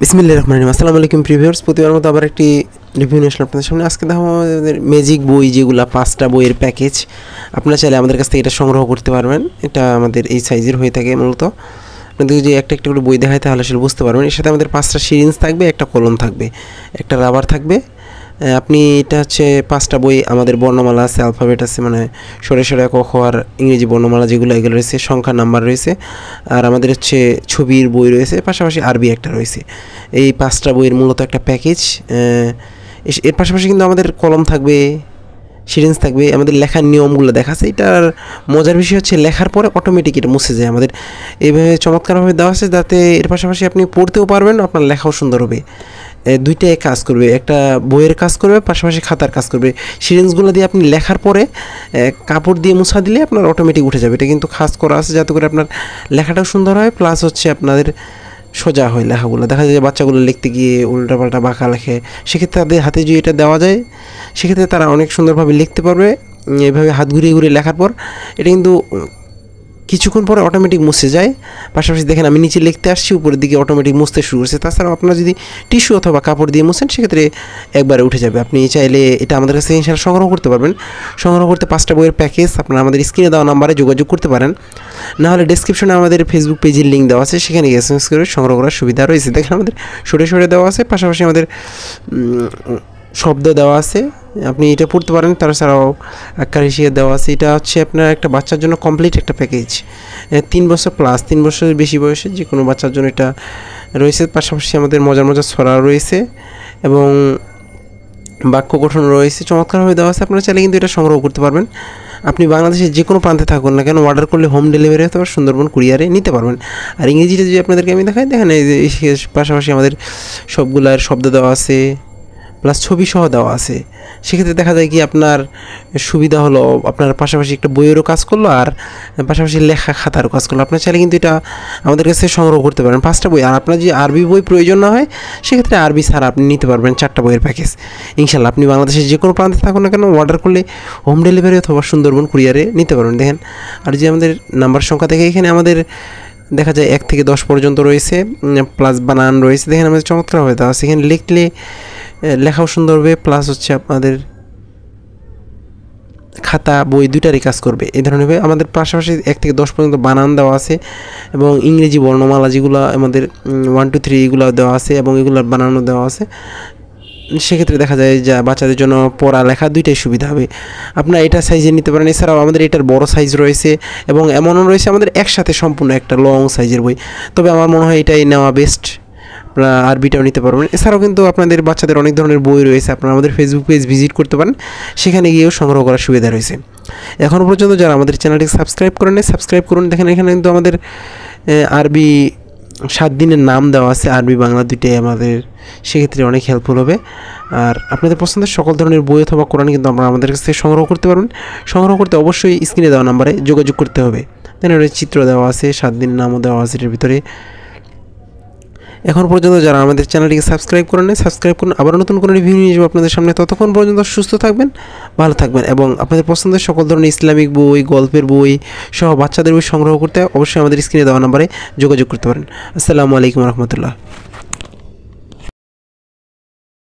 বিসমিল্লাহির রহমানির রহিম। আসসালামু আলাইকুম প্রিভিউয়ার্স, প্রতিবার মতো আবার একটি রিভিউ নিয়ে আসলাম আপনাদের সামনে। আজকে দেখো আমাদের ম্যাজিক বই, যেগুলো 5টা বইয়ের প্যাকেজ। আপনারা চাইলে আমাদের কাছ থেকে এটা সংগ্রহ করতে পারবেন। এটা আমাদের এই সাইজের হয়ে থাকে মূলত। আপনাদের যদি একটা একটা করে বই দেখায় তাহলে আসলে বুঝতে পারবেন। এর সাথে আমাদের 5টা সিরিঞ্জ থাকবে, একটা কলম থাকবে, একটা রাবার থাকবে। আপনি এটা হচ্ছে 5টা বই, আমাদের বর্ণমালা আছে, অ্যালফাবেট আছে, মানে সরে সরে ক খ আর ইংরেজি বর্ণমালা যেগুলো এগুলো রয়েছে, সংখ্যা নাম্বার রয়েছে, আর আমাদের হচ্ছে ছবির বই রয়েছে, পাশাপাশি আরবি একটা রয়েছে। এই 5টা বইয়ের মূলত একটা প্যাকেজ। এর পাশাপাশি কিন্তু আমাদের কলম থাকবে, সিরিঞ্জ থাকবে, আমাদের লেখার নিয়মগুলো দেখাচ্ছে। এটার মজার বিষয় হচ্ছে লেখার পরে অটোমেটিক এটা মুছে যায়। আমাদের এইভাবে চমৎকারভাবে দেওয়া আছে, যাতে এর পাশাপাশি আপনি পড়তেও পারবেন, আপনার লেখাও সুন্দর হবে। দুইটাই কাজ করবে, একটা বইয়ের কাজ করবে, পাশাপাশি খাতার কাজ করবে। সিরিঞ্জগুলো দিয়ে আপনি লেখার পরে কাপড় দিয়ে মুছা দিলে আপনার অটোমেটিক উঠে যাবে। এটা কিন্তু খাস করা আছে যাতে করে আপনার লেখাটাও সুন্দর হয়, প্লাস হচ্ছে আপনাদের সোজা হয় লেখাগুলো। দেখা যায় যে বাচ্চাগুলো লিখতে গিয়ে উল্টাপাল্টা বাঁকা লেখে, সেক্ষেত্রে তাদের হাতে যদি এটা দেওয়া যায়, সেক্ষেত্রে তারা অনেক সুন্দরভাবে লিখতে পারবে। এভাবে হাত ঘুরিয়ে ঘুরিয়ে লেখার পর এটা কিন্তু কিছুক্ষণ পরে অটোমেটিক মুছে যায়। পাশাপাশি দেখেন আমি নিচে লিখতে আসছি, উপরের দিকে অটোমেটিক মুছতে শুরু করছে। তাছাড়াও আপনারা যদি টিস্যু অথবা কাপড় দিয়ে মুছেন, সেক্ষেত্রে একবারে উঠে যাবে। আপনি চাইলে এটা আমাদের কাছে ইনশাআল্লাহ সংগ্রহ করতে পারবেন। সংগ্রহ করতে 5টা বইয়ের প্যাকেজ আপনারা আমাদের স্ক্রিনে দেওয়া নাম্বারে যোগাযোগ করতে পারেন, না হলে ডেসক্রিপশনে আমাদের ফেসবুক পেজের লিঙ্ক দেওয়া আছে, সেখানে এসএমএস করে সংগ্রহ করার সুবিধা রয়েছে। দেখেন আমাদের সরে সরে দেওয়া আছে, পাশাপাশি আমাদের শব্দ দেওয়া আছে, আপনি এটা পড়তে পারেন। তাছাড়াও আকার হিসেবে দেওয়া আছে। এটা হচ্ছে আপনার একটা বাচ্চার জন্য কমপ্লিট একটা প্যাকেজ। 3 বছর প্লাস, 3 বছরের বেশি বয়সে যে কোনো বাচ্চার জন্য এটা রয়েছে। পাশাপাশি আমাদের মজার মজার ছড়া রয়েছে এবং বাক্য গঠন রয়েছে, চমৎকারভাবে দেওয়া আছে। আপনারা চাইলে কিন্তু এটা সংগ্রহ করতে পারবেন। আপনি বাংলাদেশের যে কোনো প্রান্তে থাকুন না কেন, অর্ডার করলে হোম ডেলিভারি হতে পারে, সুন্দরবন কুরিয়ারে নিতে পারবেন। আর ইংরেজিটা যদি আপনাদেরকে আমি দেখাই, দেখেন এই যে পাশাপাশি আমাদের সবগুলার শব্দ দেওয়া আছে, প্লাস ছবি সহ দেওয়া আছে। সেক্ষেত্রে দেখা যায় কি আপনার সুবিধা হলো, আপনার পাশাপাশি একটা বইয়েরও কাজ করলো আর পাশাপাশি লেখা খাতারও কাজ করলো। আপনার চাইলে কিন্তু এটা আমাদের কাছে সংগ্রহ করতে পারেন 5টা বই। আর আপনার যদি আরবি বই প্রয়োজন না হয়, সেক্ষেত্রে আরবি ছাড়া আপনি নিতে পারবেন 4টা বইয়ের প্যাকেজ ইনশাল্লাহ। আপনি বাংলাদেশের যে কোনো প্রান্তে থাকুন না কেন, অর্ডার করলে হোম ডেলিভারি অথবা সুন্দরবন কুরিয়ারে নিতে পারবেন। দেখেন আর যে আমাদের নাম্বার সংখ্যা দেখে এখানে আমাদের দেখা যায় 1 থেকে 10 পর্যন্ত রয়েছে, প্লাস বানান রয়েছে। দেখেন আমাদের চমৎকারভাবে দেওয়া আছে। এখানে লিখলে লেখাও সুন্দর হবে, প্লাস হচ্ছে আপনাদের খাতা বই দুইটারই কাজ করবে এই ধরনের। আমাদের পাশাপাশি 1 থেকে 10 পর্যন্ত বানান দেওয়া আছে এবং ইংরেজি বর্ণমালা যেগুলো আমাদের 1 2 3 এগুলো দেওয়া আছে এবং এগুলোর বানানো দেওয়া আছে। সেক্ষেত্রে দেখা যায় যে বাচ্চাদের জন্য পড়া লেখা দুইটাই সুবিধা হবে। আপনারা এটা সাইজে নিতে পারেন। এছাড়াও আমাদের এটার বড় সাইজ রয়েছে এবং এমনও রয়েছে আমাদের একসাথে সম্পূর্ণ একটা লং সাইজের বই। তবে আমার মনে হয় এটাই নেওয়া বেস্ট। আপনারা আরবিটাও নিতে পারবেন। এছাড়াও কিন্তু আপনাদের বাচ্চাদের অনেক ধরনের বই রয়েছে, আপনারা আমাদের ফেসবুক পেজ ভিজিট করতে পারেন, সেখানে গিয়েও সংগ্রহ করার সুবিধা রয়েছে। এখনও পর্যন্ত যারা আমাদের চ্যানেলটি সাবস্ক্রাইব করেন, সাবস্ক্রাইব করুন। দেখেন এখানে কিন্তু আমাদের আরবি 7 দিনের নাম দেওয়া আছে, আরবি বাংলা দুইটাই আমাদের, সেক্ষেত্রে অনেক হেল্পফুল হবে। আর আপনাদের পছন্দের সকল ধরনের বই অথবা কোরআন কিন্তু আমরা আমাদের কাছ থেকে সংগ্রহ করতে পারবেন। সংগ্রহ করতে অবশ্যই স্ক্রিনে দেওয়া নাম্বারে যোগাযোগ করতে হবে। দেন ওর চিত্র দেওয়া আছে, 7 দিনের নামও দেওয়া আছে এর ভিতরে। এখন পর্যন্ত যারা আমাদের চ্যানেলটিকে সাবস্ক্রাইব করেন, সাবস্ক্রাইব করুন। আবার নতুন কোনো রিভিউ নিয়ে যাবো আপনাদের সামনে। ততক্ষণ পর্যন্ত সুস্থ থাকবেন, ভালো থাকবেন এবং আপনাদের পছন্দের সকল ধরনের ইসলামিক বই, গল্পের বই সহ বাচ্চাদের বই সংগ্রহ করতে অবশ্যই আমাদের স্ক্রিনে দেওয়া নাম্বারে যোগাযোগ করতে পারেন। আসসালামু আলাইকুম রহমতুল্লাহ।